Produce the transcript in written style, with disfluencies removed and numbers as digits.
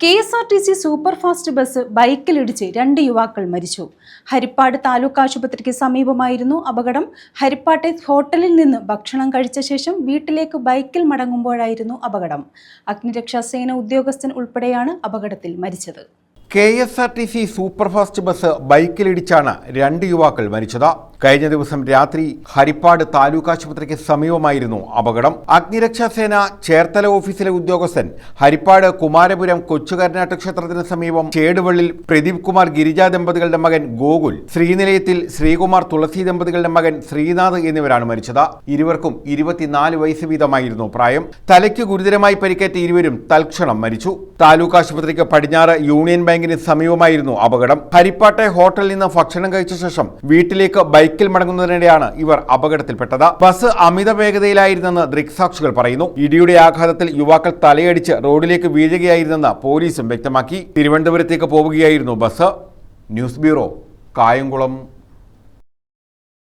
KSRTC superfast bus ബൈക്കിലിടിച്ച് 2 യുവാക്കൾ മരിച്ചു. ഹരിപ്പാട് താലൂക്ക് ആശുപത്രിക്ക് സമീപമായിരുന്നു അപകടം. ഹരിപ്പാട്ടെ ഹോട്ടലിൽ നിന്ന് ഭക്ഷണം കഴിച്ച ശേഷം വീട്ടിലേക്ക് ബൈക്കിൽ മടങ്ങുമ്പോഴായിരുന്നു അപകടം. അഗ്നിരക്ഷാസേന ഉദ്യോഗസ്ഥൻ ഉൾപ്പെടെയാണ് അപകടത്തിൽ മരിച്ചത്. KSRTC സൂപ്പർഫാസ്റ്റ് ബസ് ബൈക്കിലിടിച്ചാണ് 2 യുവാക്കൾ മരിച്ചത്. കഴിഞ്ഞ ദിവസം രാത്രി ഹരിപ്പാട് താലൂക്ക് ആശുപത്രിക്ക് സമീപമായിരുന്നു അപകടം. അഗ്നിരക്ഷാസേന ചേർത്തല ഓഫീസിലെ ഉദ്യോഗസ്ഥൻ ഹരിപ്പാട് കുമാരപുരം കൊച്ചുകർനാട്ട് ക്ഷേത്രത്തിന് സമീപം ചേടുവള്ളിൽ പ്രദീപ് കുമാർ ഗിരിജ ദമ്പതികളുടെ മകൻ ഗോകുൽ, ശ്രീനിലയത്തിൽ ശ്രീകുമാർ തുളസി ദമ്പതികളുടെ മകൻ ശ്രീനാഥ് എന്നിവരാണ് മരിച്ചത്. ഇരുവർക്കും 24 വയസ്സ് വീതമായിരുന്നു പ്രായം. തലയ്ക്ക് ഗുരുതരമായി പരിക്കേറ്റ ഇരുവരും തൽക്ഷണം മരിച്ചു. താലൂക്ക് ആശുപത്രിക്ക് പടിഞ്ഞാറ് യൂണിയൻ ബാങ്കിന് സമീപമായിരുന്നു അപകടം. ഹരിപ്പാട്ടെ ഹോട്ടലിൽ നിന്ന് ഭക്ഷണം കഴിച്ച ശേഷം വീട്ടിലേക്ക് ബൈക്കിൽ മടങ്ങുന്നതിനിടെയാണ് ഇവർ അപകടത്തിൽപ്പെട്ടത്. ബസ് അമിത വേഗതയിലായിരുന്നെന്ന് ദൃക്സാക്ഷികൾ പറയുന്നു. ഇടിയുടെ ആഘാതത്തിൽ യുവാക്കൾ തലയടിച്ച് റോഡിലേക്ക് വീഴുകയായിരുന്നെന്ന് പോലീസും വ്യക്തമാക്കി. തിരുവനന്തപുരത്തേക്ക് പോവുകയായിരുന്നു ബസ്. News bureau, Kayamkulam.